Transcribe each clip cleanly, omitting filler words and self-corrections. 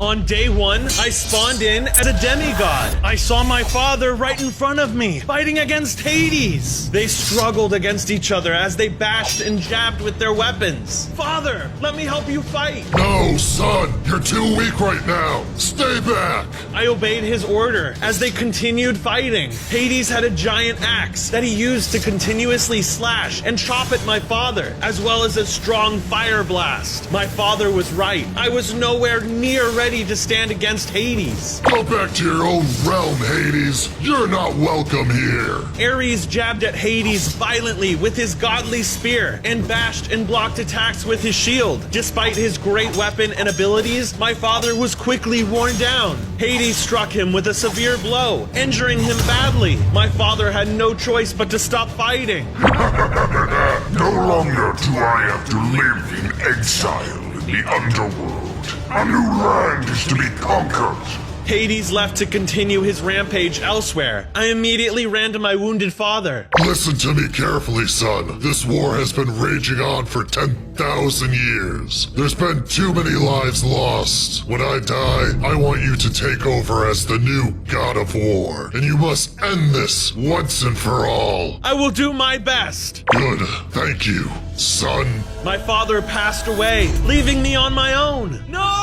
On day 1, I spawned in as a demigod. I saw my father right in front of me, fighting against Hades. They struggled against each other as they bashed and jabbed with their weapons. Father, let me help you fight. No, son, you're too weak right now. Stay back. I obeyed his order as they continued fighting. Hades had a giant axe that he used to continuously slash and chop at my father, as well as a strong fire blast. My father was right. I was nowhere near ready to stand against Hades. Go back to your own realm, Hades. You're not welcome here. Ares jabbed at Hades violently with his godly spear and bashed and blocked attacks with his shield. Despite his great weapon and abilities, my father was quickly worn down. Hades struck him with a severe blow, injuring him badly. My father had no choice but to stop fighting. No longer do I have to live in exile in the underworld. A new land is to be conquered. Hades left to continue his rampage elsewhere. I immediately ran to my wounded father. Listen to me carefully, son. This war has been raging on for 10,000 years. There's been too many lives lost. When I die, I want you to take over as the new god of war. And you must end this once and for all. I will do my best. Good. Thank you, son. My father passed away, leaving me on my own. No!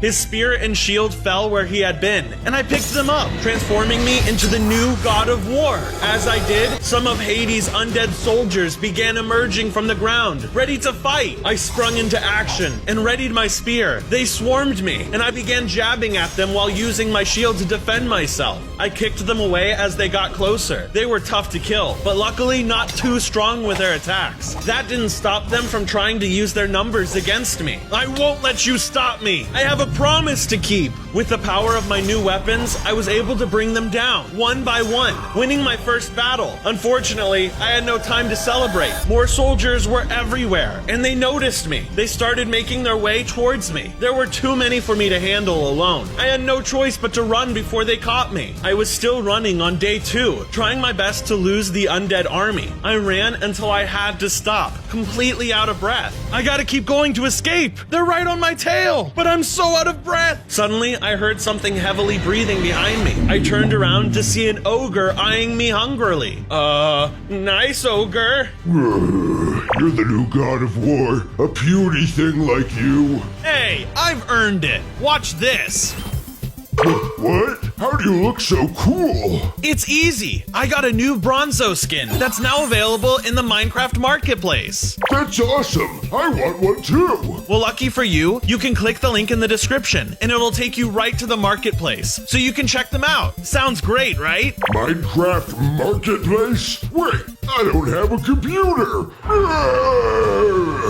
His spear and shield fell where he had been, and I picked them up, transforming me into the new god of war. As I did, some of Hades' undead soldiers began emerging from the ground, ready to fight. I sprung into action and readied my spear. They swarmed me, and I began jabbing at them while using my shield to defend myself. I kicked them away as they got closer. They were tough to kill, but luckily not too strong with their attacks. That didn't stop them from trying to use their numbers against me. I won't let you stop me. I have a promise to keep. With the power of my new weapons, I was able to bring them down, one by one, winning my first battle. Unfortunately, I had no time to celebrate. More soldiers were everywhere, and they noticed me. They started making their way towards me. There were too many for me to handle alone. I had no choice but to run before they caught me. I was still running on day 2, trying my best to lose the undead army. I ran until I had to stop, completely out of breath. I gotta keep going to escape. They're right on my tail, but I'm so out of breath. Suddenly, I heard something heavily breathing behind me. I turned around to see an ogre eyeing me hungrily. Nice ogre. You're the new god of war. A puny thing like you. Hey, I've earned it. Watch this. What? How do you look so cool? It's easy. I got a new Bronzo skin that's now available in the Minecraft Marketplace. That's awesome. I want one too. Well, lucky for you, you can click the link in the description and it'll take you right to the marketplace so you can check them out. Sounds great, right? Minecraft Marketplace? Wait, I don't have a computer.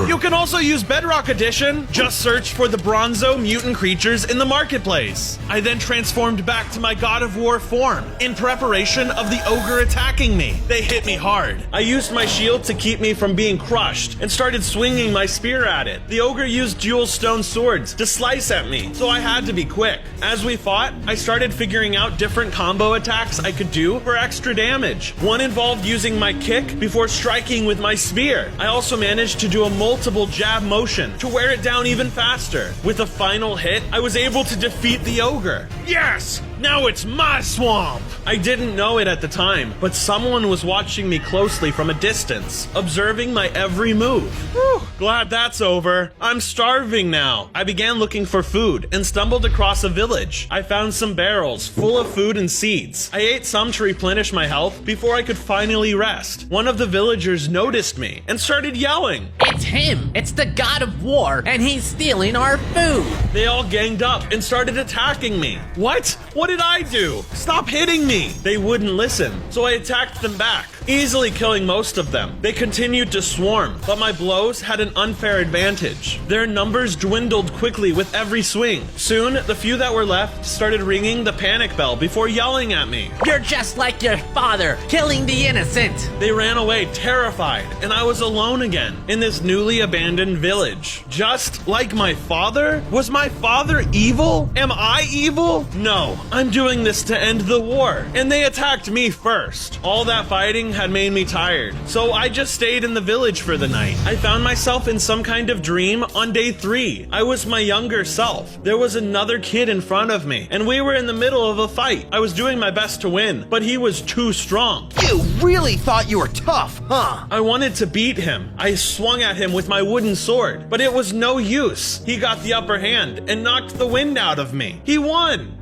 You can also use Bedrock Edition. Just search for the Bronzo mutant creatures in the marketplace. I then transformed back to my God of War form in preparation of the ogre attacking me. They hit me hard. I used my shield to keep me from being crushed and started swinging my spear at it. The ogre used dual stone swords to slice at me, so I had to be quick. As we fought, I started figuring out different combo attacks I could do for extra damage. One involved using my kick before striking with my spear. I also managed to do a multiple jab motion to wear it down even faster. With a final hit, I was able to defeat the ogre. Yes! Now it's my swamp! I didn't know it at the time, but someone was watching me closely from a distance, observing my every move. Whew, glad that's over. I'm starving now. I began looking for food and stumbled across a village. I found some barrels full of food and seeds. I ate some to replenish my health before I could finally rest. One of the villagers noticed me and started yelling. It's him! It's the god of war, and he's stealing our food! They all ganged up and started attacking me. What? What did I do? Stop hitting me! They wouldn't listen, so I attacked them back, easily killing most of them. They continued to swarm, but my blows had an unfair advantage. Their numbers dwindled quickly with every swing. Soon, the few that were left started ringing the panic bell before yelling at me. You're just like your father, killing the innocent! They ran away terrified, and I was alone again in this newly abandoned village. Just like my father? Was my father evil? Am I evil? No, I'm doing this to end the war, and they attacked me first. All that fighting had made me tired, so I just stayed in the village for the night. I found myself in some kind of dream on day 3. I was my younger self. There was another kid in front of me, and we were in the middle of a fight. I was doing my best to win, but he was too strong. You really thought you were tough, huh? I wanted to beat him. I swung at him with my wooden sword, but it was no use. He got the upper hand and knocked the wind out of me. He won!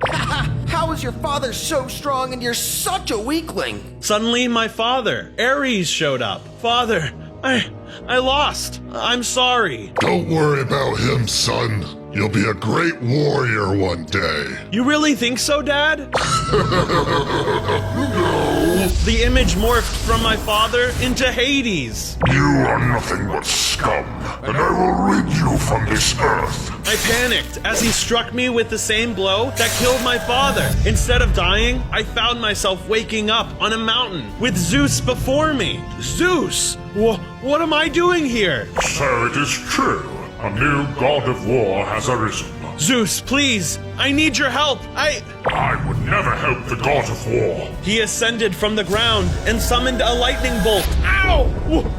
How is your father so strong and you're such a weakling? Suddenly, my father, Ares, showed up. Father, I lost. I'm sorry. Don't worry about him, son. You'll be a great warrior one day. You really think so, Dad? The image morphed from my father into Hades. You are nothing but scum, and I will rid you from this earth. I panicked as he struck me with the same blow that killed my father. Instead of dying, I found myself waking up on a mountain with Zeus before me. Zeus! What am I doing here? So it is true. A new god of war has arisen. Zeus, please, I need your help. I would never help the god of war. He ascended from the ground and summoned a lightning bolt. Ow!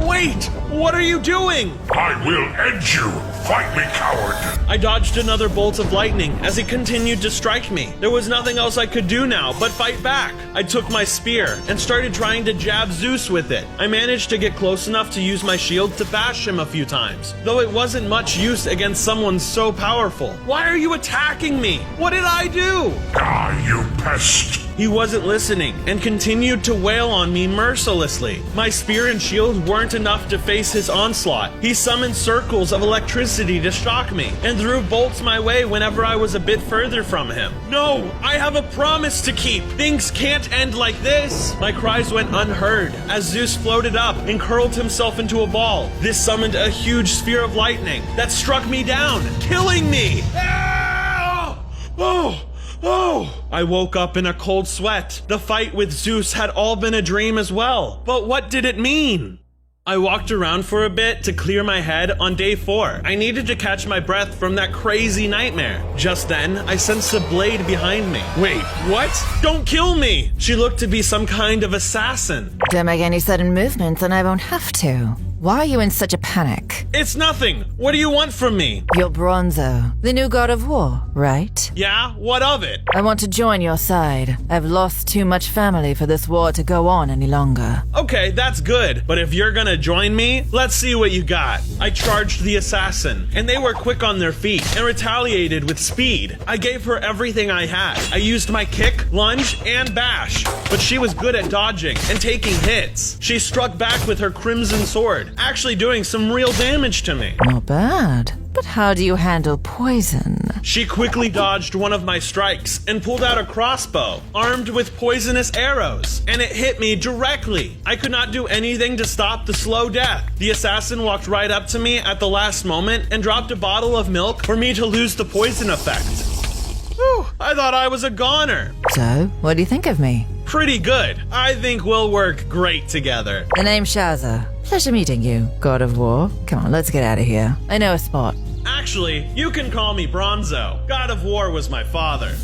Wait! What are you doing? I will end you. Fight me, coward. I dodged another bolt of lightning as he continued to strike me. There was nothing else I could do now but fight back. I took my spear and started trying to jab Zeus with it. I managed to get close enough to use my shield to bash him a few times, though it wasn't much use against someone so powerful. Why are you attacking me? What did I do? Die, you pest. He wasn't listening and continued to wail on me mercilessly. My spear and shield weren't enough to face his onslaught. He summoned circles of electricity to shock me and threw bolts my way whenever I was a bit further from him. No, I have a promise to keep. Things can't end like this. My cries went unheard as Zeus floated up and curled himself into a ball. This summoned a huge sphere of lightning that struck me down, killing me. Oh! I woke up in a cold sweat. The fight with Zeus had all been a dream as well. But what did it mean? I walked around for a bit to clear my head on day 4. I needed to catch my breath from that crazy nightmare. Just then, I sensed a blade behind me. Wait, what? Don't kill me! She looked to be some kind of assassin. Don't make any sudden movements and I won't have to. Why are you in such a panic? It's nothing. What do you want from me? You're Bronzo, the new god of war, right? Yeah, what of it? I want to join your side. I've lost too much family for this war to go on any longer. Okay, that's good. But if you're gonna join me, let's see what you got. I charged the assassin, and they were quick on their feet and retaliated with speed. I gave her everything I had. I used my kick, lunge, and bash, but she was good at dodging and taking hits. She struck back with her crimson sword, actually doing some real damage to me. Not bad. But how do you handle poison? She quickly dodged one of my strikes and pulled out a crossbow, armed with poisonous arrows, and it hit me directly. I could not do anything to stop the slow death. The assassin walked right up to me at the last moment and dropped a bottle of milk for me to lose the poison effect. Whew, I thought I was a goner. So, what do you think of me? Pretty good. I think we'll work great together. The name's Shaza. Pleasure meeting you, god of war. Come on, let's get out of here. I know a spot. Actually, you can call me Bronzo. God of War was my father.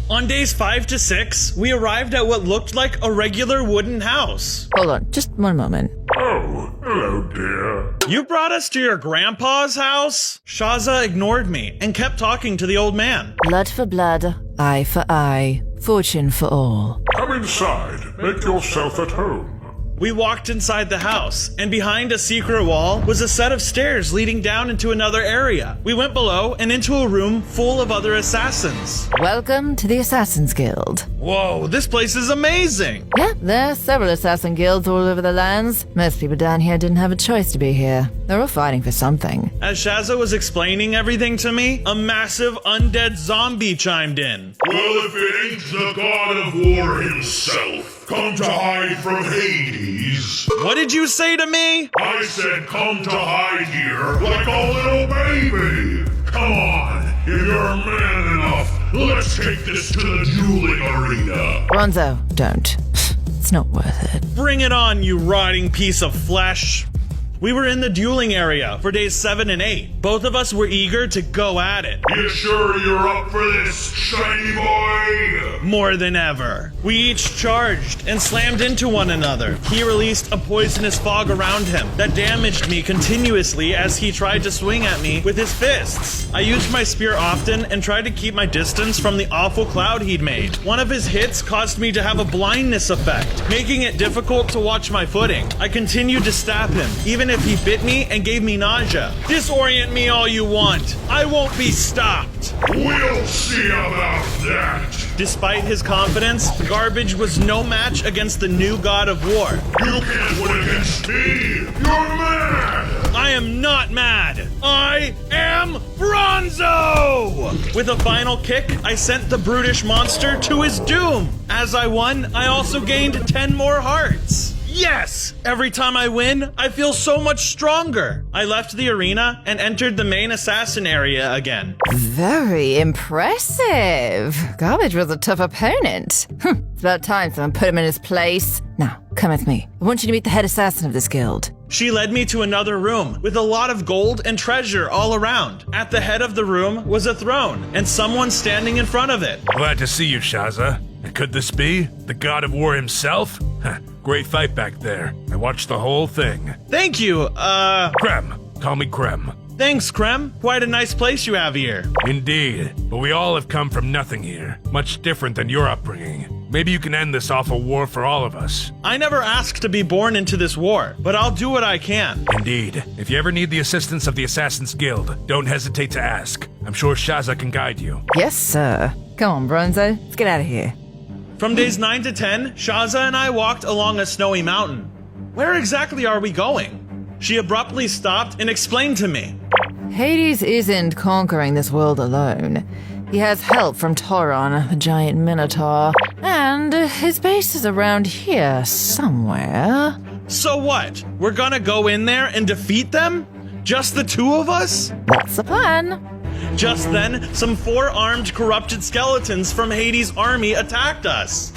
On days 5 to 6, we arrived at what looked like a regular wooden house. Hold on, just one moment. Oh, hello, dear. You brought us to your grandpa's house? Shaza ignored me and kept talking to the old man. Blood for blood, eye for eye, fortune for all. Come inside. Make yourself at home. We walked inside the house, and behind a secret wall was a set of stairs leading down into another area. We went below and into a room full of other assassins. Welcome to the Assassin's Guild. Whoa, this place is amazing! Yeah, there are several assassin guilds all over the lands. Most people down here didn't have a choice to be here. They're all fighting for something. As Shaza was explaining everything to me, a massive undead zombie chimed in. Well, if it ain't the god of war himself, come to hide from Hades. What did you say to me? I said come to hide here like a little baby. Come on, if you're man enough, let's take this to the dueling arena. Bronzo, don't. It's not worth it. Bring it on, you rotting piece of flesh. We were in the dueling area for days 7 and 8, but Both of us were eager to go at it. You sure you're up for this, shiny boy? More than ever. We each charged and slammed into one another. He released a poisonous fog around him that damaged me continuously as he tried to swing at me with his fists. I used my spear often and tried to keep my distance from the awful cloud he'd made. One of his hits caused me to have a blindness effect, making it difficult to watch my footing. I continued to stab him, even if he bit me and gave me nausea. Disorient me all you want. I won't be stopped. We'll see about that. Despite his confidence, Garbage was no match against the new god of war. You can't win against me. You're mad. I am not mad. I am Bronzo! With a final kick, I sent the brutish monster to his doom. As I won, I also gained 10 more hearts. Yes! Every time I win, I feel so much stronger. I left the arena and entered the main assassin area again. Very impressive. Garbage was a tough opponent. It's about time someone put him in his place. Now, come with me. I want you to meet the head assassin of this guild. She led me to another room with a lot of gold and treasure all around. At the head of the room was a throne and someone standing in front of it. Glad to see you, Shaza. Could this be the god of war himself? Great fight back there. I watched the whole thing. Thank you, Krem. Call me Krem. Thanks, Krem. Quite a nice place you have here. Indeed. But we all have come from nothing here. Much different than your upbringing. Maybe you can end this awful war for all of us. I never asked to be born into this war, but I'll do what I can. Indeed. If you ever need the assistance of the Assassin's Guild, don't hesitate to ask. I'm sure Shaza can guide you. Yes, sir. Come on, Bronzo. Let's get out of here. From days 9 to 10, Shaza and I walked along a snowy mountain. Where exactly are we going? She abruptly stopped and explained to me. Hades isn't conquering this world alone. He has help from Tauron, the giant minotaur, and his base is around here somewhere. So what? We're gonna go in there and defeat them? Just the two of us? That's the plan. Just then, some 4-armed corrupted skeletons from Hades' army attacked us.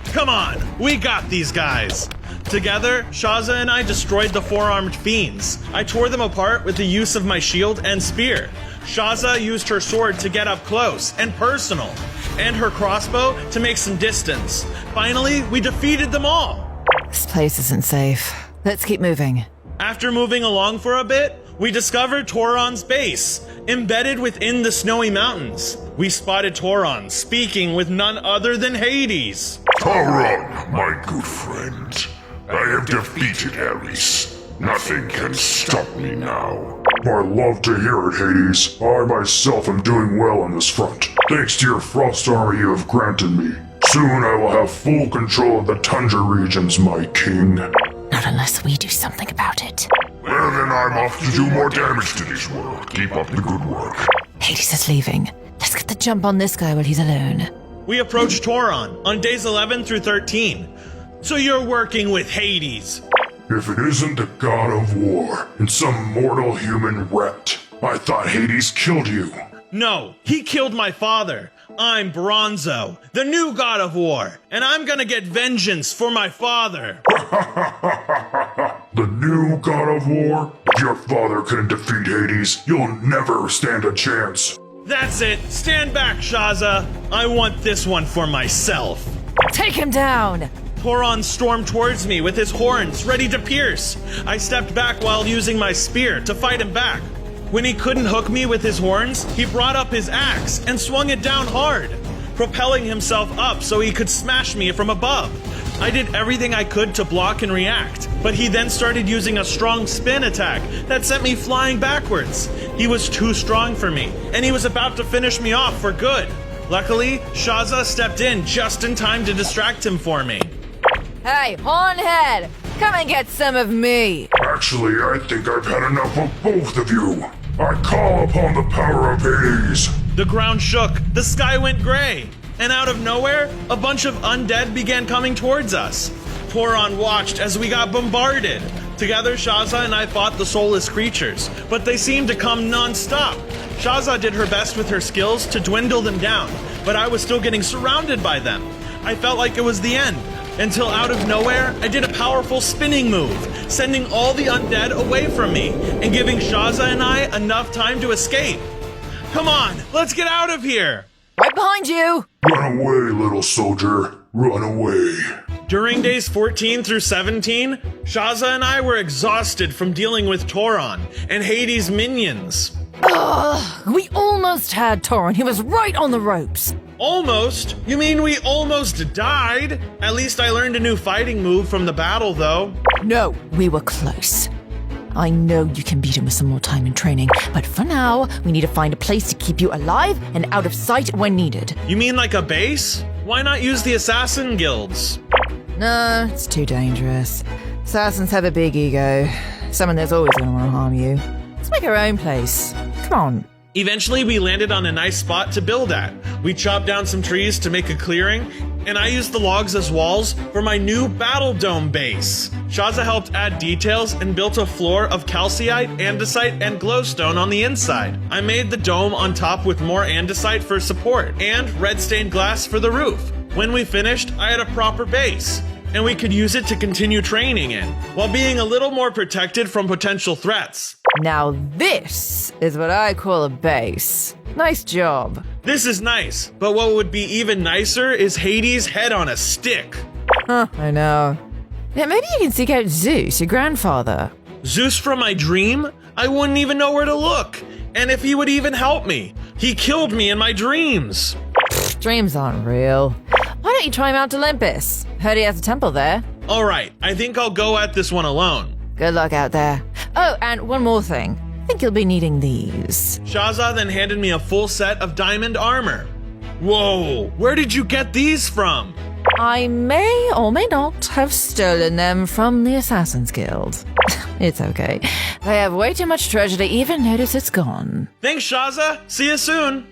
Come on, we got these guys. Together, Shaza and I destroyed the 4-armed fiends. I tore them apart with the use of my shield and spear. Shaza used her sword to get up close and personal, and her crossbow to make some distance. Finally, we defeated them all. This place isn't safe. Let's keep moving. After moving along for a bit, we discovered Tauron's base, embedded within the snowy mountains. We spotted Tauron speaking with none other than Hades. Tauron, my good friend. I have defeated Ares. Nothing can stop me now. I love to hear it, Hades. I myself am doing well on this front. Thanks to your frost armor you have granted me. Soon I will have full control of the tundra regions, my king. Not unless we do something about it. Well, then I'm off to do more damage to this world. Keep up the good work. Hades is leaving. Let's get the jump on this guy while he's alone. We approached Tauron on days 11 through 13. So you're working with Hades. If it isn't the god of war and some mortal human rat, I thought Hades killed you. No, he killed my father. I'm Bronzo, the new god of war, and I'm gonna get vengeance for my father. The new god of war? If your father couldn't defeat Hades, you'll never stand a chance. That's it. Stand back, Shaza. I want this one for myself. Take him down! Tauron stormed towards me with his horns ready to pierce. I stepped back while using my spear to fight him back. When he couldn't hook me with his horns, he brought up his axe and swung it down hard, propelling himself up so he could smash me from above. I did everything I could to block and react, but he then started using a strong spin attack that sent me flying backwards. He was too strong for me, and he was about to finish me off for good. Luckily, Shaza stepped in just in time to distract him for me. Hey, Hornhead! Come and get some of me! Actually, I think I've had enough of both of you. I call upon the power of Hades. The ground shook, the sky went gray, and out of nowhere, a bunch of undead began coming towards us. Tauron watched as we got bombarded. Together, Shaza and I fought the soulless creatures, but they seemed to come non-stop. Shaza did her best with her skills to dwindle them down, but I was still getting surrounded by them. I felt like it was the end. until out of nowhere, I did a powerful spinning move, sending all the undead away from me and giving Shaza and I enough time to escape. Come on, let's get out of here! Right behind you! Run away, little soldier. Run away. During days 14 through 17, Shaza and I were exhausted from dealing with Toron and Hades' minions. We almost had Toron. He was right on the ropes. Almost? You mean we almost died? At least I learned a new fighting move from the battle, though. No, we were close. I know you can beat him with some more time and training, but for now, we need to find a place to keep you alive and out of sight when needed. You mean like a base? Why not use the assassin guilds? No, it's too dangerous. Assassins have a big ego. Someone that's always going to want to harm you. Let's make our own place. Come on. Eventually, we landed on a nice spot to build at. We chopped down some trees to make a clearing, and I used the logs as walls for my new battle dome base. Shaza helped add details and built a floor of calcite, andesite, and glowstone on the inside. I made the dome on top with more andesite for support, and red stained glass for the roof. When we finished, I had a proper base, and we could use it to continue training in, while being a little more protected from potential threats. Now this is what I call a base. Nice job. This is nice, but what would be even nicer is Hades' head on a stick. Huh, I know. Yeah, maybe you can seek out Zeus, your grandfather. Zeus from my dream? I wouldn't even know where to look. And if he would even help me. He killed me in my dreams. Dreams aren't real. Why don't you try Mount Olympus? Heard he has a temple there. Alright, I think I'll go at this one alone. Good luck out there. Oh, and one more thing. I think you'll be needing these. Shaza then handed me a full set of diamond armor. Whoa, where did you get these from? I may or may not have stolen them from the Assassin's Guild. It's okay. They have way too much treasure to even notice it's gone. Thanks, Shaza. See you soon.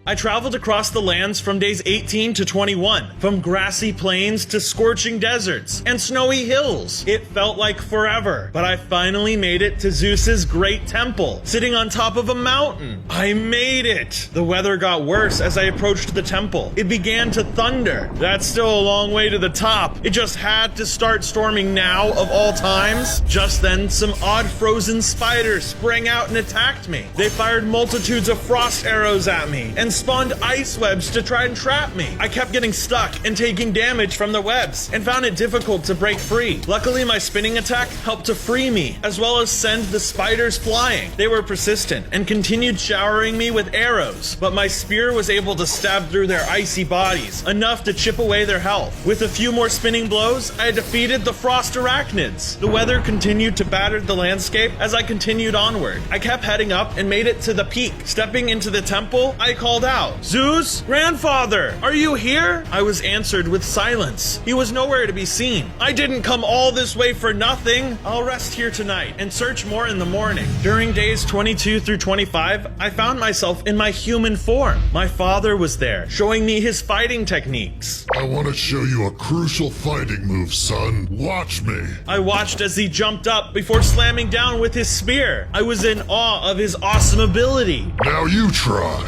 I traveled across the lands from days 18 to 21, from grassy plains to scorching deserts and snowy hills. It felt like forever, but I finally made it to Zeus's great temple, sitting on top of a mountain. I made it! The weather got worse as I approached the temple. It began to thunder. That's still a long way to the top. It just had to start storming now, of all times. Just then, some odd frozen spiders sprang out and attacked me. They fired multitudes of frost arrows at me and spawned ice webs to try and trap me. I kept getting stuck and taking damage from the webs and found it difficult to break free. Luckily, my spinning attack helped to free me, as well as send the spiders flying. They were persistent and continued showering me with arrows, but my spear was able to stab through their icy bodies, enough to chip away their health. With a few more spinning blows, I defeated the frost arachnids. The weather continued to batter the landscape as I continued onward. I kept heading up and made it to the peak. Stepping into the temple, I called out, "Zeus, grandfather, are you here?" I was answered with silence. He was nowhere to be seen. I didn't come all this way for nothing. I'll rest here tonight and search more in the morning. During days 22 through 25, I found myself in my human form. My father was there, showing me his fighting techniques. I want to show you a crucial fighting move, son. Watch me. I watched as he jumped up before slamming down with his spear. I was in awe of his awesome ability. Now you try.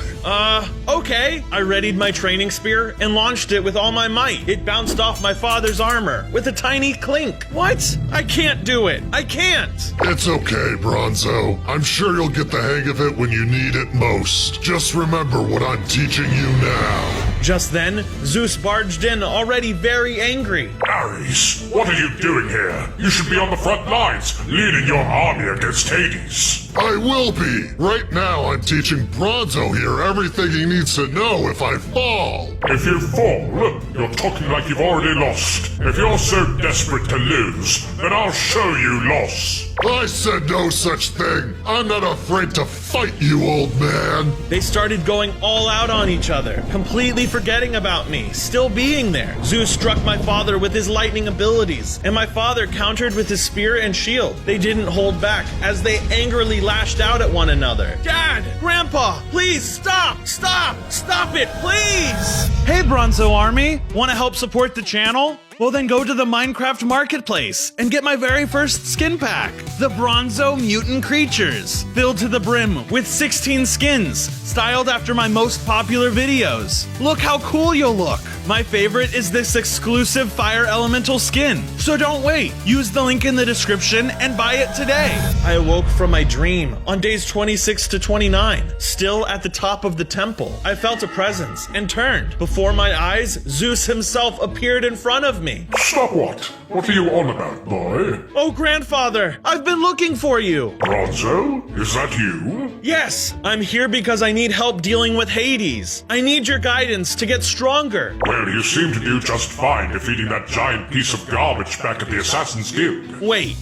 Okay. I readied my training spear and launched it with all my might. It bounced off my father's armor with a tiny clink. What? I can't do it. I can't. It's okay, Bronzo. I'm sure you'll get the hang of it when you need it most. Just remember what I'm teaching you now. Just then, Zeus barged in, already very angry. Ares, what are you doing here? You should be on the front lines, leading your army against Hades. I will be. Right now, I'm teaching Bronzo here everything he needs to know if I fall. If you fall, you're talking like you've already lost. If you're so desperate to lose, then I'll show you loss. I said no such thing. I'm not afraid to fight you, old man. They started going all out on each other, completely forgetting about me, still being there. Zeus struck my father with his lightning abilities, and my father countered with his spear and shield. They didn't hold back as they angrily lashed out at one another. Dad! Grandpa! Please stop! Stop! Stop it, please! Hey, Bronzo Army! Want to help support the channel? Well, then go to the Minecraft marketplace and get my very first skin pack, the Bronzo Mutant Creatures, filled to the brim with 16 skins, styled after my most popular videos. Look how cool you'll look. My favorite is this exclusive Fire Elemental skin. So don't wait. Use the link in the description and buy it today. I awoke from my dream on days 26 to 29, still at the top of the temple. I felt a presence and turned. Before my eyes, Zeus himself appeared in front of me. Stop what? What are you on about, boy? Oh, grandfather, I've been looking for you. Bronzo? Is that you? Yes, I'm here because I need help dealing with Hades. I need your guidance to get stronger. Well, you seem to do just fine defeating that giant piece of garbage back at the Assassin's Guild. Wait,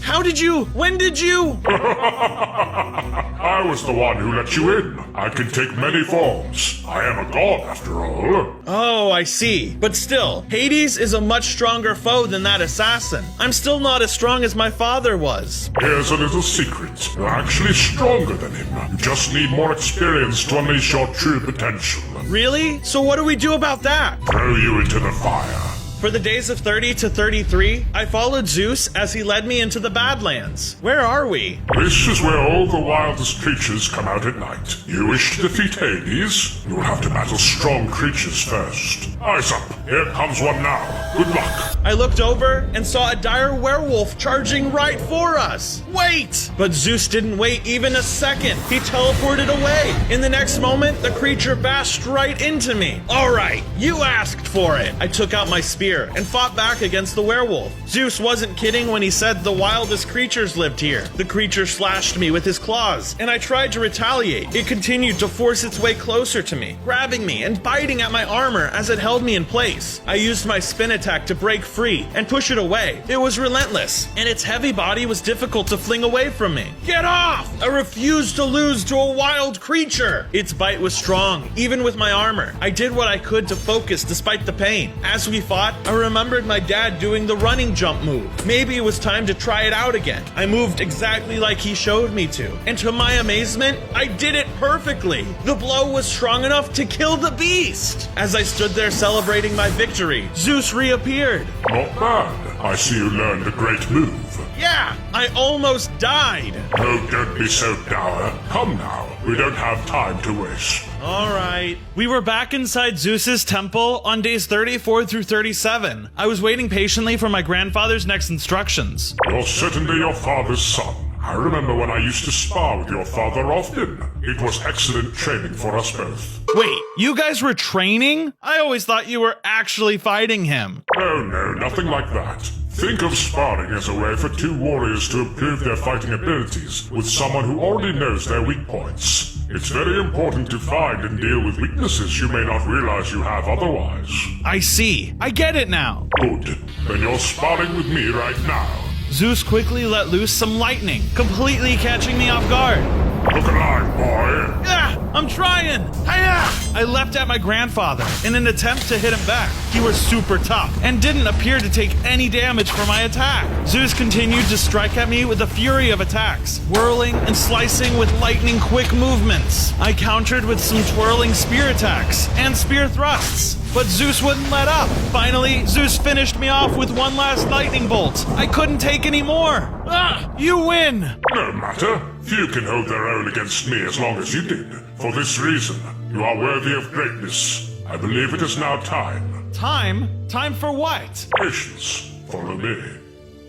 when did you? I was the one who let you in. I can take many forms. I am a god, after all. Oh, I see. But still, Hades is a much stronger foe than that assassin. I'm still not as strong as my father was. Here's a little secret. You're actually stronger than him. You just need more experience to unleash your true potential. Really? So what do we do about that? Throw you into the fire. For the days of 30 to 33, I followed Zeus as he led me into the Badlands. Where are we? This is where all the wildest creatures come out at night. You wish to defeat Hades? You'll have to battle strong creatures first. Eyes up. Here comes one now. Good luck. I looked over and saw a dire werewolf charging right for us. Wait! But Zeus didn't wait even a second. He teleported away. In the next moment, the creature bashed right into me. All right, you asked for it. I took out my spear and fought back against the werewolf. Zeus wasn't kidding when he said the wildest creatures lived here. The creature slashed me with his claws, and I tried to retaliate. It continued to force its way closer to me, grabbing me and biting at my armor as it held me in place. I used my spin attack to break free and push it away. It was relentless, and its heavy body was difficult to fling away from me. Get off! I refused to lose to a wild creature. Its bite was strong, even with my armor. I did what I could to focus despite the pain. As we fought, I remembered my dad doing the running jump move. Maybe it was time to try it out again. I moved exactly like he showed me to. And to my amazement, I did it perfectly. The blow was strong enough to kill the beast. As I stood there celebrating my victory, Zeus reappeared. Not bad. I see you learned a great move. Yeah, I almost died. Oh, don't be so dour. Come now. We don't have time to waste. All right. We were back inside Zeus's temple on days 34 through 37. I was waiting patiently for my grandfather's next instructions. You're certainly your father's son. I remember when I used to spar with your father often. It was excellent training for us both. Wait, you guys were training? I always thought you were actually fighting him. Oh no, nothing like that. Think of sparring as a way for two warriors to improve their fighting abilities with someone who already knows their weak points. It's very important to find and deal with weaknesses you may not realize you have otherwise. I see. I get it now. Good. Then you're sparring with me right now. Zeus quickly let loose some lightning, completely catching me off guard. Look alive, boy. Ah, I'm trying. Hi-ya! I leapt at my grandfather in an attempt to hit him back. He was super tough and didn't appear to take any damage from my attack. Zeus continued to strike at me with a fury of attacks, whirling and slicing with lightning quick movements. I countered with some twirling spear attacks and spear thrusts, but Zeus wouldn't let up. Finally, Zeus finished me off with one last lightning bolt. I couldn't take any more. Ah, you win. No matter. Few can hold their own against me as long as you did. For this reason, you are worthy of greatness. I believe it is now time. Time? Time for what? Patience. Follow me.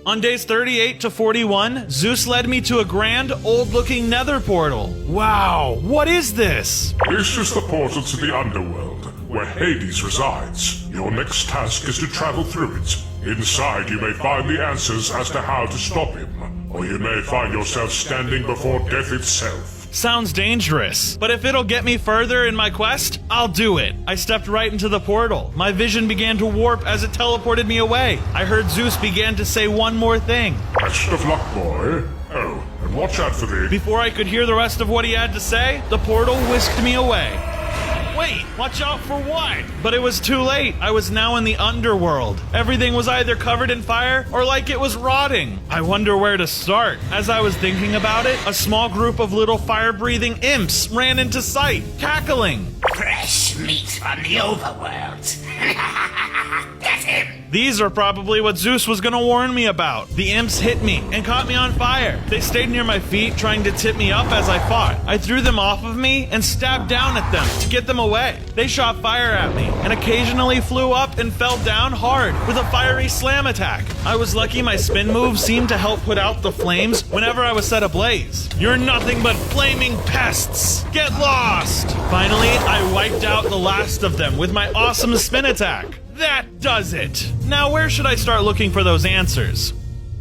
On days 38 to 41, Zeus led me to a grand, old-looking nether portal. Wow, what is this? This is the portal to the underworld, where Hades resides. Your next task is to travel through it. Inside, you may find the answers as to how to stop him, or you may find yourself standing before death itself. Sounds dangerous, but if it'll get me further in my quest, I'll do it. I stepped right into the portal. My vision began to warp as it teleported me away. I heard Zeus began to say one more thing. Best of luck, boy. Oh, and watch out for the... Before I could hear the rest of what he had to say, the portal whisked me away. Wait, watch out for what? But it was too late. I was now in the underworld. Everything was either covered in fire or like it was rotting. I wonder where to start. As I was thinking about it, a small group of little fire-breathing imps ran into sight, cackling. Fresh meat from the overworld. Get him! These are probably what Zeus was gonna warn me about. The imps hit me and caught me on fire. They stayed near my feet, trying to tip me up as I fought. I threw them off of me and stabbed down at them to get them away. They shot fire at me and occasionally flew up and fell down hard with a fiery slam attack. I was lucky my spin move seemed to help put out the flames whenever I was set ablaze. You're nothing but flaming pests. Get lost! Finally, I wiped out the last of them with my awesome spin attack. That does it! Now where should I start looking for those answers?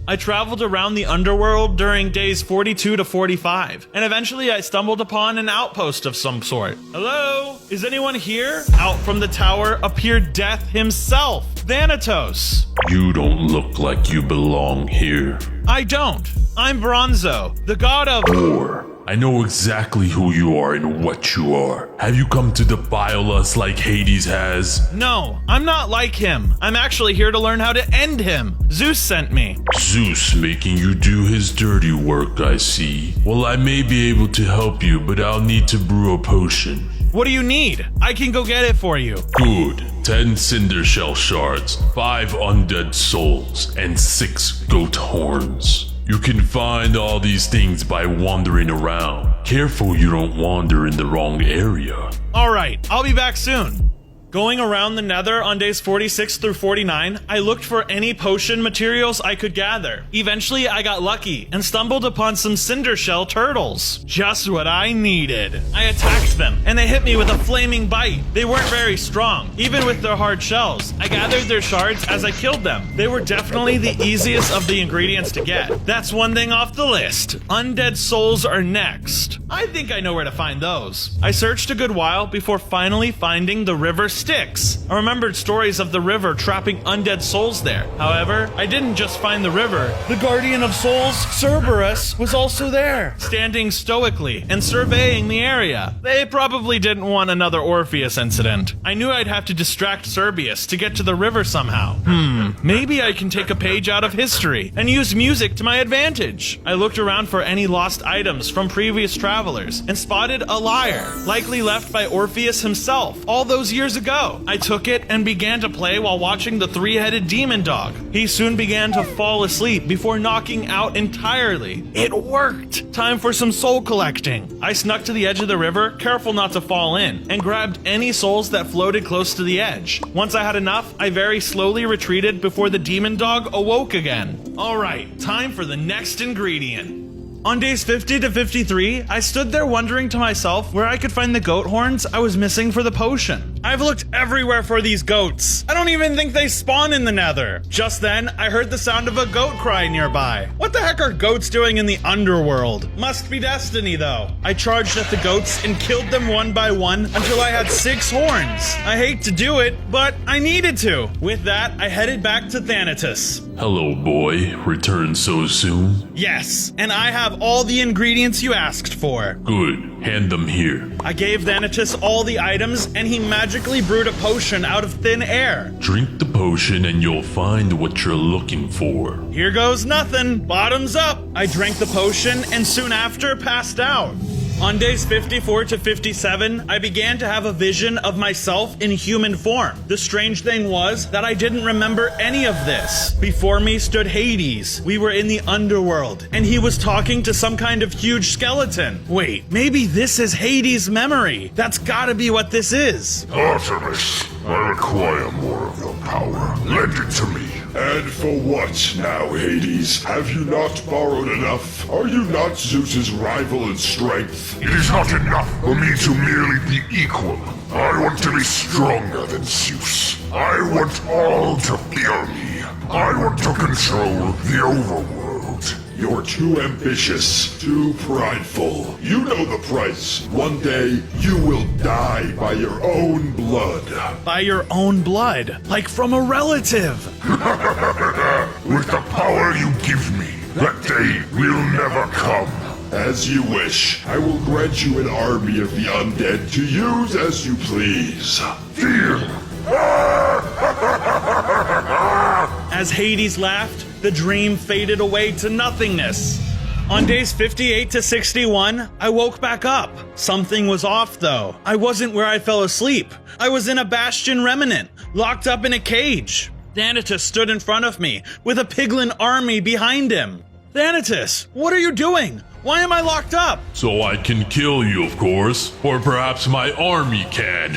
I traveled around the underworld during days 42 to 45, and eventually I stumbled upon an outpost of some sort. Hello? Is anyone here? Out from the tower appeared Death himself, Thanatos. You don't look like you belong here. I don't. I'm Bronzo, the god of War. I know exactly who you are and what you are. Have you come to defile us like Hades has? No, I'm not like him. I'm actually here to learn how to end him. Zeus sent me. Zeus making you do his dirty work, I see. Well, I may be able to help you, but I'll need to brew a potion. What do you need? I can go get it for you. Good. 10 cinder shell shards, 5 undead souls, and 6 goat horns. You can find all these things by wandering around. Careful you don't wander in the wrong area. Alright, I'll be back soon. Going around the nether on days 46 through 49, I looked for any potion materials I could gather. Eventually, I got lucky and stumbled upon some cinder shell turtles. Just what I needed. I attacked them, and they hit me with a flaming bite. They weren't very strong, even with their hard shells. I gathered their shards as I killed them. They were definitely the easiest of the ingredients to get. That's one thing off the list. Undead souls are next. I think I know where to find those. I searched a good while before finally finding the river Styx. I remembered stories of the river trapping undead souls there. However, I didn't just find the river. The guardian of souls, Cerberus, was also there, standing stoically and surveying the area. They probably didn't want another Orpheus incident. I knew I'd have to distract Cerberus to get to the river somehow. Maybe I can take a page out of history and use music to my advantage. I looked around for any lost items from previous travelers and spotted a lyre, likely left by Orpheus himself all those years ago. I took it and began to play while watching the three-headed demon dog. He soon began to fall asleep before knocking out entirely. It worked! Time for some soul collecting. I snuck to the edge of the river, careful not to fall in, and grabbed any souls that floated close to the edge. Once I had enough, I very slowly retreated before the demon dog awoke again. Alright, time for the next ingredient. On days 50 to 53, I stood there wondering to myself where I could find the goat horns I was missing for the potion. I've looked everywhere for these goats. I don't even think they spawn in the nether. Just then, I heard the sound of a goat cry nearby. What the heck are goats doing in the underworld? Must be destiny, though. I charged at the goats and killed them one by one until I had 6 horns. I hate to do it, but I needed to. With that, I headed back to Thanatos. Hello, boy. Return so soon? Yes, and I have all the ingredients you asked for. Good. Hand them here. I gave Thanatos all the items, and he magically brewed a potion out of thin air. Drink the potion and you'll find what you're looking for. Here goes nothing. Bottoms up. I drank the potion and soon after passed out. On days 54 to 57, I began to have a vision of myself in human form. The strange thing was that I didn't remember any of this. Before me stood Hades. We were in the underworld, and he was talking to some kind of huge skeleton. Wait, maybe this is Hades' memory. That's gotta be what this is. Artemis, I require more of your power. Lend it to me. And for what now, Hades? Have you not borrowed enough? Are you not Zeus's rival in strength? It is not enough for me to merely be equal. I want to be stronger than Zeus. I want all to fear me. I want to control the overworld. You're too ambitious, too prideful. You know the price. One day, you will die by your own blood. By your own blood? Like from a relative? With the power you give me, that day will never come. As you wish, I will grant you an army of the undead to use as you please. Fear! As Hades laughed, the dream faded away to nothingness. On days 58 to 61, I woke back up. Something was off though. I wasn't where I fell asleep. I was in a bastion remnant, locked up in a cage. Thanatos stood in front of me, with a piglin army behind him. Thanatos, what are you doing? Why am I locked up? So I can kill you, of course. Or perhaps my army can.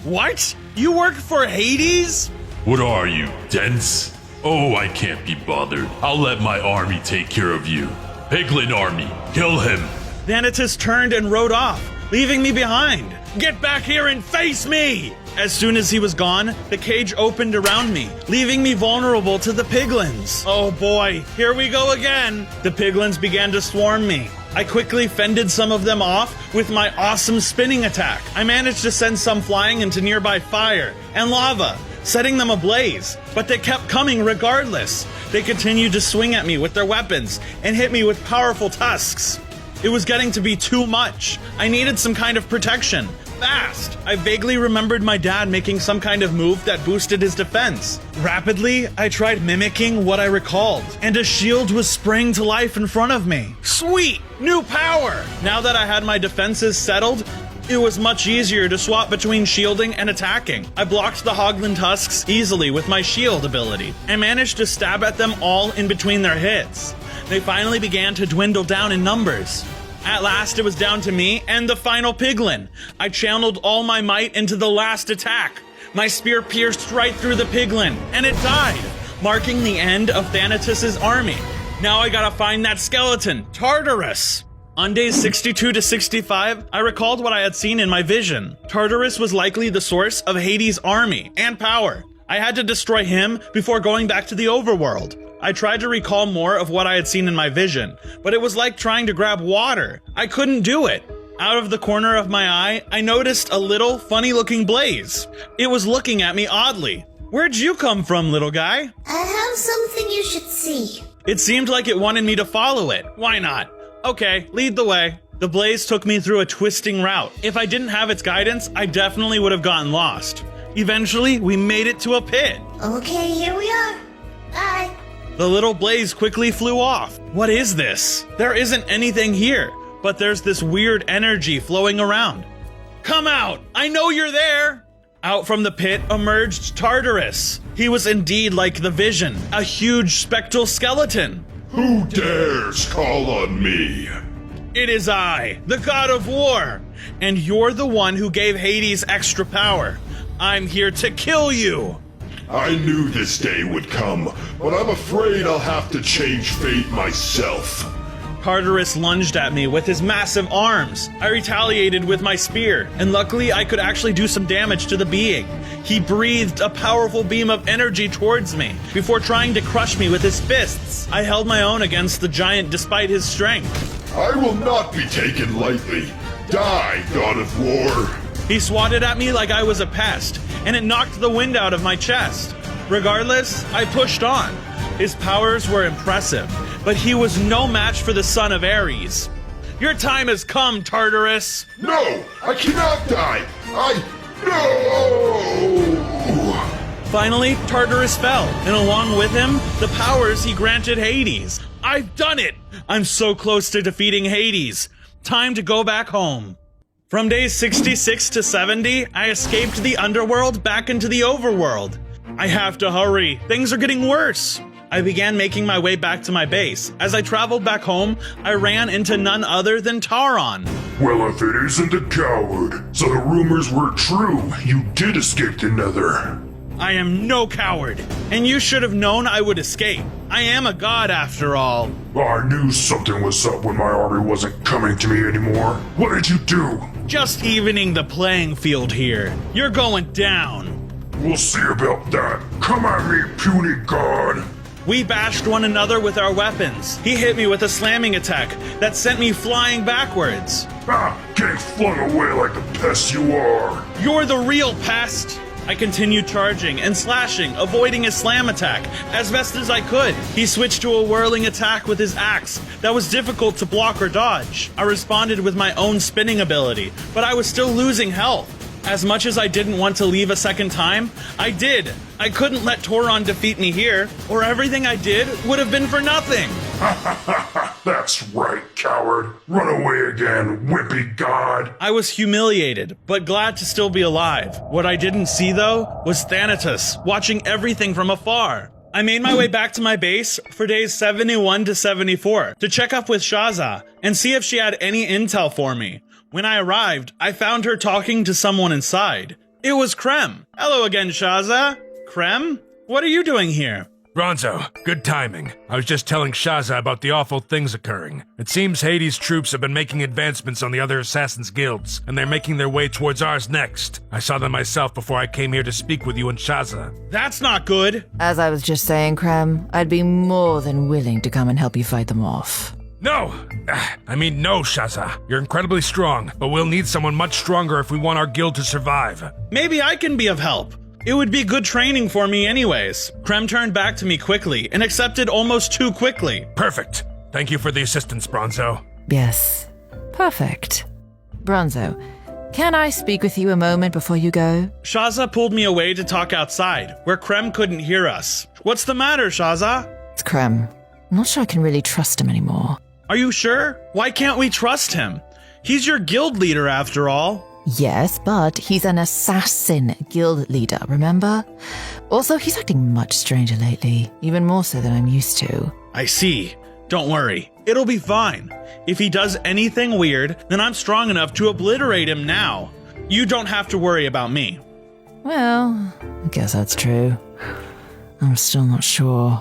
What? You work for Hades? What are you, dense? Oh, I can't be bothered. I'll let my army take care of you. Piglin army, kill him. Thanatos turned and rode off, leaving me behind. Get back here and face me! As soon as he was gone, the cage opened around me, leaving me vulnerable to the piglins. Oh boy, here we go again. The piglins began to swarm me. I quickly fended some of them off with my awesome spinning attack. I managed to send some flying into nearby fire and lava, setting them ablaze, but they kept coming regardless. They continued to swing at me with their weapons and hit me with powerful tusks. It was getting to be too much. I needed some kind of protection. Fast! I vaguely remembered my dad making some kind of move that boosted his defense. Rapidly, I tried mimicking what I recalled, and a shield was spraying to life in front of me. Sweet! New power! Now that I had my defenses settled, it was much easier to swap between shielding and attacking. I blocked the Hoglin tusks easily with my shield ability, and managed to stab at them all in between their hits. They finally began to dwindle down in numbers. At last, it was down to me and the final piglin. I channeled all my might into the last attack. My spear pierced right through the piglin, and it died, marking the end of Thanatos' army. Now I gotta find that skeleton, Tartarus. On days 62 to 65, I recalled what I had seen in my vision. Tartarus was likely the source of Hades' army and power. I had to destroy him before going back to the overworld. I tried to recall more of what I had seen in my vision, but it was like trying to grab water. I couldn't do it. Out of the corner of my eye, I noticed a little funny-looking blaze. It was looking at me oddly. Where'd you come from, little guy? I have something you should see. It seemed like it wanted me to follow it. Why not? Okay, lead the way. The blaze took me through a twisting route. If I didn't have its guidance, I definitely would have gotten lost. Eventually, we made it to a pit. Okay, here we are. Bye. The little blaze quickly flew off. What is this? There isn't anything here, but there's this weird energy flowing around. Come out! I know you're there! Out from the pit emerged Tartarus. He was indeed like the vision, a huge spectral skeleton. Who dares call on me? It is I, the god of war, and you're the one who gave Hades extra power. I'm here to kill you. I knew this day would come, but I'm afraid I'll have to change fate myself. Tartarus lunged at me with his massive arms. I retaliated with my spear, and luckily I could actually do some damage to the being. He breathed a powerful beam of energy towards me, before trying to crush me with his fists. I held my own against the giant despite his strength. I will not be taken lightly. Die, God of War. He swatted at me like I was a pest, and it knocked the wind out of my chest. Regardless, I pushed on. His powers were impressive, but he was no match for the son of Ares. Your time has come, Tartarus. No, I cannot die. No! Finally, Tartarus fell, and along with him, the powers he granted Hades. I've done it! I'm so close to defeating Hades. Time to go back home. From days 66 to 70, I escaped the underworld back into the overworld. I have to hurry. Things are getting worse. I began making my way back to my base. As I traveled back home, I ran into none other than Taron. Well, if it isn't a coward, so the rumors were true. You did escape the Nether. I am no coward, and you should have known I would escape. I am a god after all. I knew something was up when my army wasn't coming to me anymore. What did you do? Just evening the playing field here. You're going down. We'll see about that. Come at me, puny god. We bashed one another with our weapons. He hit me with a slamming attack that sent me flying backwards. Getting flung away like the pest you are. You're the real pest. I continued charging and slashing, avoiding his slam attack as best as I could. He switched to a whirling attack with his axe that was difficult to block or dodge. I responded with my own spinning ability, but I was still losing health. As much as I didn't want to leave a second time, I did. I couldn't let Tauron defeat me here, or everything I did would have been for nothing. That's right, coward. Run away again, wimpy god. I was humiliated, but glad to still be alive. What I didn't see, though, was Thanatos, watching everything from afar. I made my way back to my base for days 71 to 74 to check up with Shaza and see if she had any intel for me. When I arrived, I found her talking to someone inside. It was Krem. Hello again, Shaza. Krem? What are you doing here? Bronzo, good timing. I was just telling Shaza about the awful things occurring. It seems Hades' troops have been making advancements on the other assassins' guilds, and they're making their way towards ours next. I saw them myself before I came here to speak with you and Shaza. That's not good. As I was just saying, Krem, I'd be more than willing to come and help you fight them off. No! No, Shaza. You're incredibly strong, but we'll need someone much stronger if we want our guild to survive. Maybe I can be of help. It would be good training for me anyways. Krem turned back to me quickly and accepted almost too quickly. Perfect. Thank you for the assistance, Bronzo. Yes. Perfect. Bronzo, can I speak with you a moment before you go? Shaza pulled me away to talk outside, where Krem couldn't hear us. What's the matter, Shaza? It's Krem. I'm not sure I can really trust him anymore. Are you sure? Why can't we trust him? He's your guild leader after all. Yes, but he's an assassin guild leader, remember? Also, he's acting much stranger lately, even more so than I'm used to. I see. Don't worry. It'll be fine. If he does anything weird, then I'm strong enough to obliterate him now. You don't have to worry about me. Well, I guess that's true. I'm still not sure.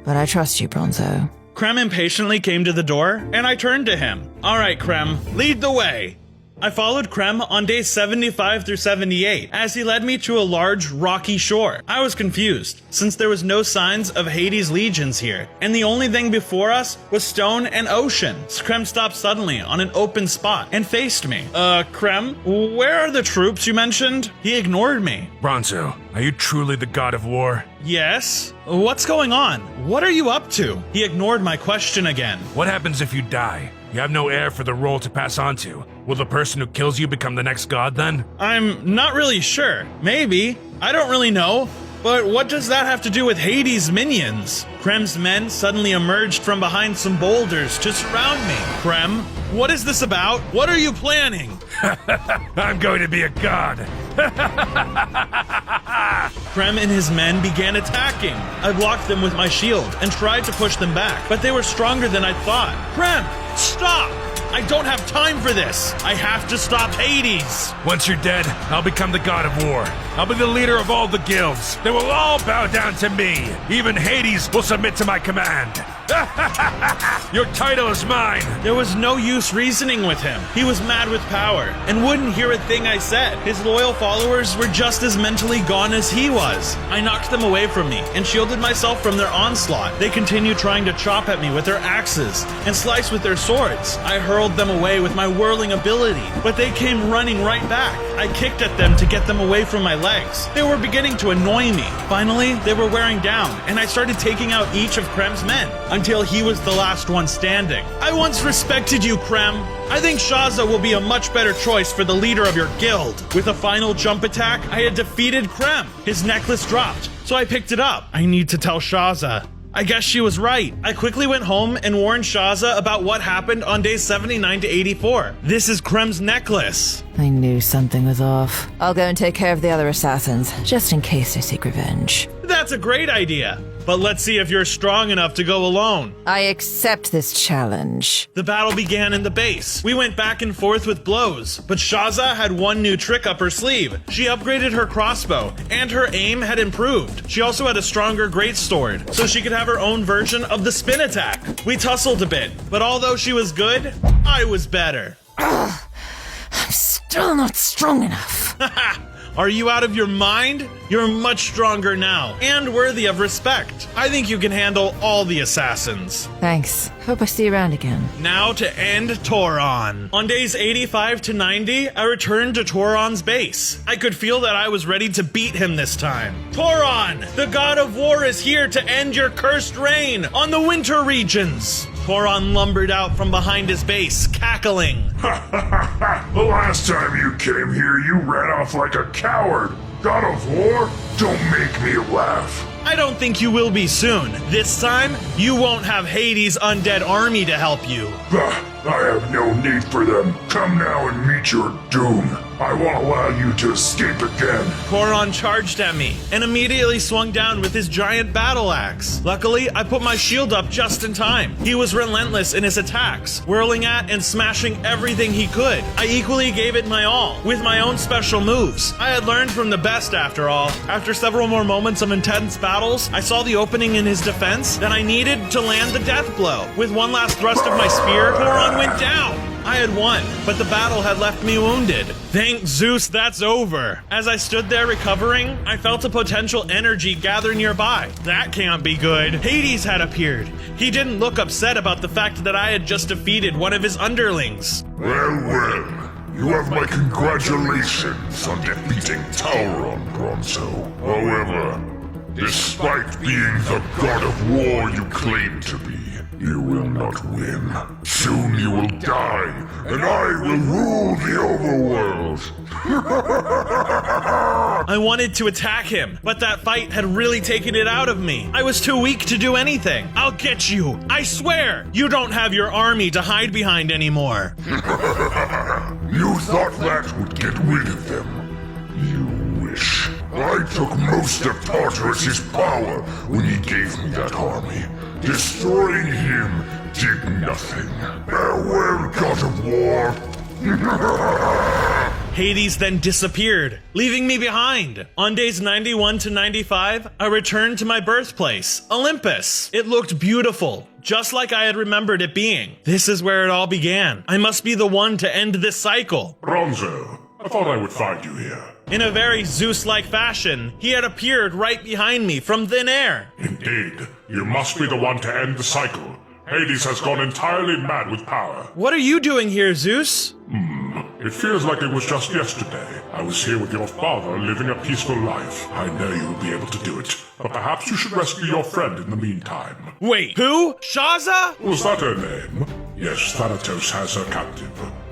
But I trust you, Bronzo. Krem impatiently came to the door, and I turned to him. All right, Krem, lead the way. I followed Krem on days 75 through 78 as he led me to a large rocky shore. I was confused since there was no signs of Hades' legions here, and the only thing before us was stone and ocean. Krem stopped suddenly on an open spot and faced me. Krem, where are the troops you mentioned? He ignored me. Bronzo, are you truly the god of war? Yes. What's going on? What are you up to? He ignored my question again. What happens if you die? You have no heir for the role to pass on to. Will the person who kills you become the next god then? I'm not really sure. Maybe. I don't really know. But what does that have to do with Hades' minions? Krem's men suddenly emerged from behind some boulders to surround me. Krem, what is this about? What are you planning? I'm going to be a god. Krem and his men began attacking. I blocked them with my shield and tried to push them back, but they were stronger than I thought. Krem, stop! I don't have time for this. I have to stop Hades. Once you're dead, I'll become the god of war. I'll be the leader of all the guilds. They will all bow down to me. Even Hades will submit to my command. Your title is mine. There was no use reasoning with him. He was mad with power and wouldn't hear a thing I said. His loyal followers were just as mentally gone as he was. I knocked them away from me and shielded myself from their onslaught. They continued trying to chop at me with their axes and slice with their swords. I hurled them away with my whirling ability, but they came running right back. I kicked at them to get them away from my legs. They were beginning to annoy me. Finally, they were wearing down, and I started taking out each of Krem's men until he was the last one standing. I once respected you, Krem. I think Shaza will be a much better choice for the leader of your guild. With a final jump attack, I had defeated Krem. His necklace dropped, so I picked it up. I need to tell Shaza. I guess she was right. I quickly went home and warned Shaza about what happened on days 79 to 84. This is Krem's necklace. I knew something was off. I'll go and take care of the other assassins, just in case they seek revenge. That's a great idea. But let's see if you're strong enough to go alone. I accept this challenge. The battle began in the base. We went back and forth with blows, but Shaza had one new trick up her sleeve. She upgraded her crossbow, and her aim had improved. She also had a stronger greatsword, so she could have her own version of the spin attack. We tussled a bit, but although she was good, I was better. I'm still not strong enough. Are you out of your mind? You're much stronger now, and worthy of respect. I think you can handle all the assassins. Thanks. Hope I see you around again. Now to end Tauron. On days 85 to 90, I returned to Tauron's base. I could feel that I was ready to beat him this time. Tauron, the god of war is here to end your cursed reign on the winter regions. Tauron lumbered out from behind his base, cackling. The last time you came here, you ran off like a coward. God of War? Don't make me laugh. I don't think you will be soon. This time, you won't have Hades' undead army to help you. I have no need for them. Come now and meet your doom. I won't allow you to escape again. Choron charged at me and immediately swung down with his giant battle axe. Luckily, I put my shield up just in time. He was relentless in his attacks, whirling at and smashing everything he could. I equally gave it my all, with my own special moves. I had learned from the best after all. After several more moments of intense battles, I saw the opening in his defense that I needed to land the death blow. With one last thrust of my spear, Choron went down. I had won, but the battle had left me wounded. Thank Zeus, that's over. As I stood there recovering, I felt a potential energy gather nearby. That can't be good. Hades had appeared. He didn't look upset about the fact that I had just defeated one of his underlings. Well, you have my congratulations on defeating Tauron, Bronzo. However, despite being the god of war you claim to be, you will not win. Soon you will die, and I will rule the overworld. I wanted to attack him, but that fight had really taken it out of me. I was too weak to do anything. I'll get you. I swear. You don't have your army to hide behind anymore. You thought that would get rid of them. You wish. I took most of Tartarus' power when he gave me that army. Destroying him did nothing. Farewell, god of war. Hades then disappeared, leaving me behind. On days 91 to 95, I returned to my birthplace, Olympus. It looked beautiful, just like I had remembered it being. This is where it all began. I must be the one to end this cycle. Bronzo, I thought I would find you here. In a very Zeus-like fashion, he had appeared right behind me from thin air. Indeed, you must be the one to end the cycle. Hades has gone entirely mad with power. What are you doing here, Zeus? It feels like it was just yesterday. I was here with your father, living a peaceful life. I know you will be able to do it, but perhaps you should rescue your friend in the meantime. Wait, who? Shaza? Was that her name? Yes, Thanatos has her captive.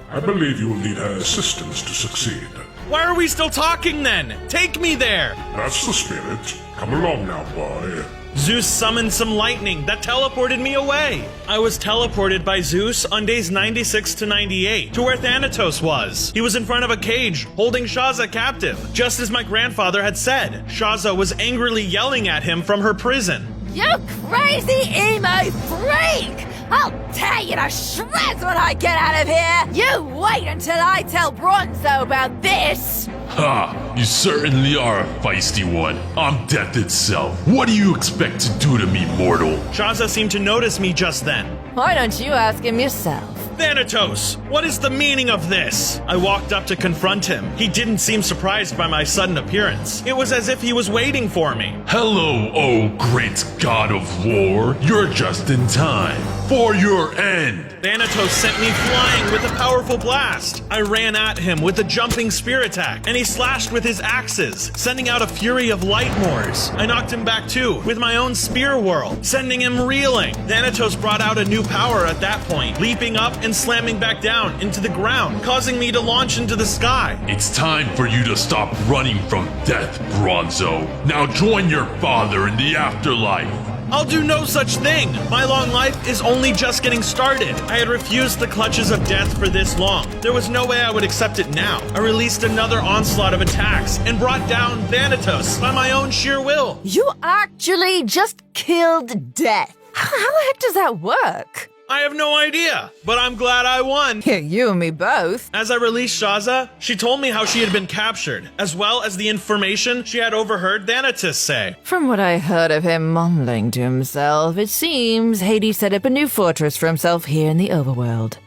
I believe you will need her assistance to succeed. Why are we still talking then? Take me there! That's the spirit. Come along now, boy. Zeus summoned some lightning that teleported me away. I was teleported by Zeus on days 96 to 98 to where Thanatos was. He was in front of a cage holding Shaza captive. Just as my grandfather had said, Shaza was angrily yelling at him from her prison. You crazy emo freak! I'll tear you to shreds when I get out of here! You wait until I tell Bronzo about this! Ha! You certainly are a feisty one. I'm death itself. What do you expect to do to me, mortal? Shaza seemed to notice me just then. Why don't you ask him yourself? Thanatos, what is the meaning of this? I walked up to confront him. He didn't seem surprised by my sudden appearance. It was as if he was waiting for me. Hello, oh great god of war. You're just in time. For your end. Thanatos sent me flying with a powerful blast. I ran at him with a jumping spear attack, and he slashed with his axes, sending out a fury of light moors. I knocked him back too, with my own spear whirl, sending him reeling. Thanatos brought out a new power at that point, leaping up and slamming back down into the ground, causing me to launch into the sky. It's time for you to stop running from death, Bronzo. Now join your father in the afterlife. I'll do no such thing. My long life is only just getting started. I had refused the clutches of death for this long. There was no way I would accept it now. I released another onslaught of attacks and brought down Thanatos by my own sheer will. You actually just killed death. How the heck does that work? I have no idea, but I'm glad I won. Yeah, you and me both. As I released Shaza, she told me how she had been captured, as well as the information she had overheard Thanatos say. From what I heard of him mumbling to himself, it seems Hades set up a new fortress for himself here in the overworld.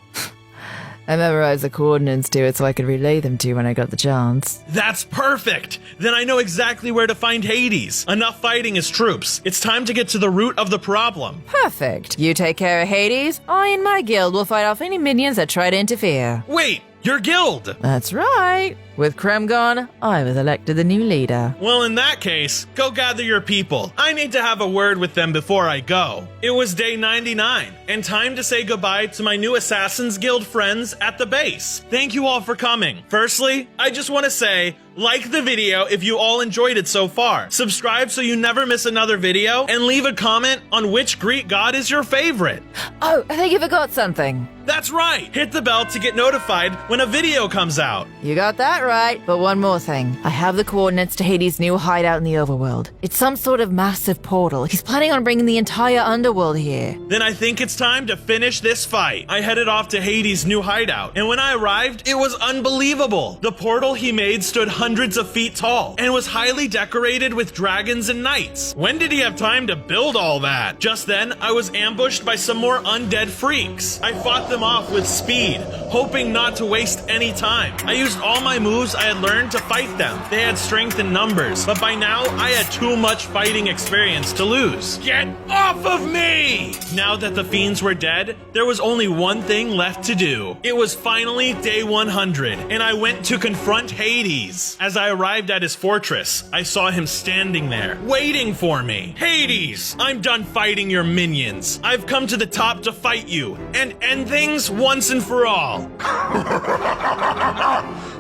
I memorized the coordinates to it so I could relay them to you when I got the chance. That's perfect! Then I know exactly where to find Hades. Enough fighting his troops. It's time to get to the root of the problem. Perfect. You take care of Hades. I and my guild will fight off any minions that try to interfere. Wait! Your guild! That's right. With Krem gone, I was elected the new leader. Well, in that case, go gather your people. I need to have a word with them before I go. It was day 99, and time to say goodbye to my new Assassin's Guild friends at the base. Thank you all for coming. Firstly, I just want to say, Like the video if you all enjoyed it so far. Subscribe so you never miss another video, and leave a comment on which Greek god is your favorite. Oh, I think you forgot something. That's right! Hit the bell to get notified when a video comes out. You got that right, but one more thing. I have the coordinates to Hades' new hideout in the overworld. It's some sort of massive portal. He's planning on bringing the entire underworld here. Then I think it's time to finish this fight. I headed off to Hades' new hideout, and when I arrived, it was unbelievable. The portal he made stood hundreds of feet tall, and was highly decorated with dragons and knights. When did he have time to build all that? Just then, I was ambushed by some more undead freaks. I fought them off with speed, hoping not to waste any time. I used all my moves I had learned to fight them. They had strength in numbers, but by now, I had too much fighting experience to lose. Get off of me! Now that the fiends were dead, there was only one thing left to do. It was finally day 100, and I went to confront Hades. As I arrived at his fortress, I saw him standing there, waiting for me. Hades, I'm done fighting your minions. I've come to the top to fight you, and end things once and for all.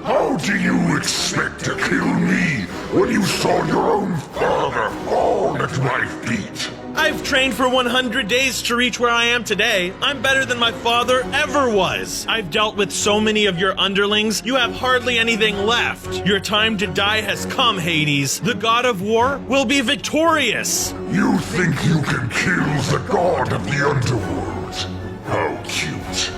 How do you expect to kill me when you saw your own father fall at my feet? I've trained for 100 days to reach where I am today. I'm better than my father ever was. I've dealt with so many of your underlings, you have hardly anything left. Your time to die has come, Hades. The god of war will be victorious. You think you can kill the god of the underworld? How cute.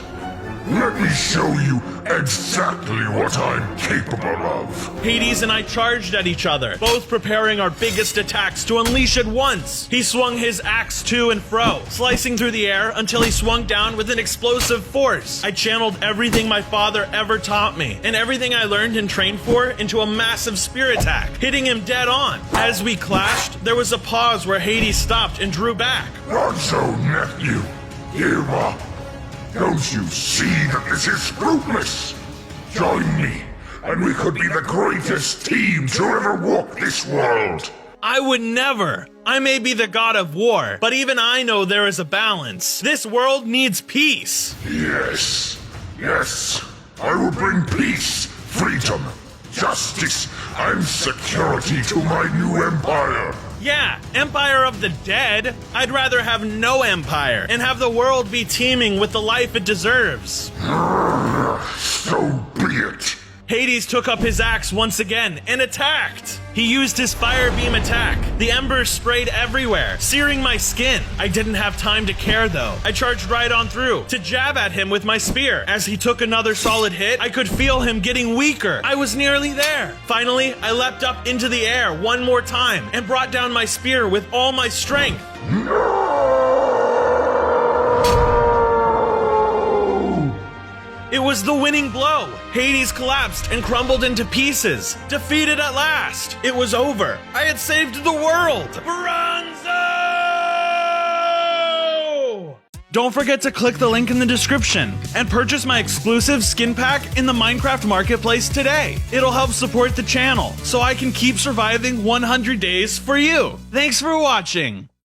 Let me show you exactly what I'm capable of. Hades and I charged at each other, both preparing our biggest attacks to unleash at once. He swung his axe to and fro, slicing through the air until he swung down with an explosive force. I channeled everything my father ever taught me, and everything I learned and trained for into a massive spear attack, hitting him dead on. As we clashed, there was a pause where Hades stopped and drew back. Ronzo, nephew, Irma, don't you see that this is fruitless? Join me, and we could be the greatest team to ever walk this world. I would never. I may be the god of war, but even I know there is a balance. This world needs peace. Yes, yes. I will bring peace, freedom, justice, and security to my new empire. Yeah, Empire of the Dead. I'd rather have no empire and have the world be teeming with the life it deserves. So be it. Hades took up his axe once again and attacked. He used his fire beam attack. The embers sprayed everywhere, searing my skin. I didn't have time to care though. I charged right on through to jab at him with my spear. As he took another solid hit, I could feel him getting weaker. I was nearly there. Finally, I leapt up into the air one more time and brought down my spear with all my strength. It was the winning blow. Hades collapsed and crumbled into pieces. Defeated at last. It was over. I had saved the world. Bronzo! Don't forget to click the link in the description and purchase my exclusive skin pack in the Minecraft Marketplace today. It'll help support the channel so I can keep surviving 100 days for you. Thanks for watching.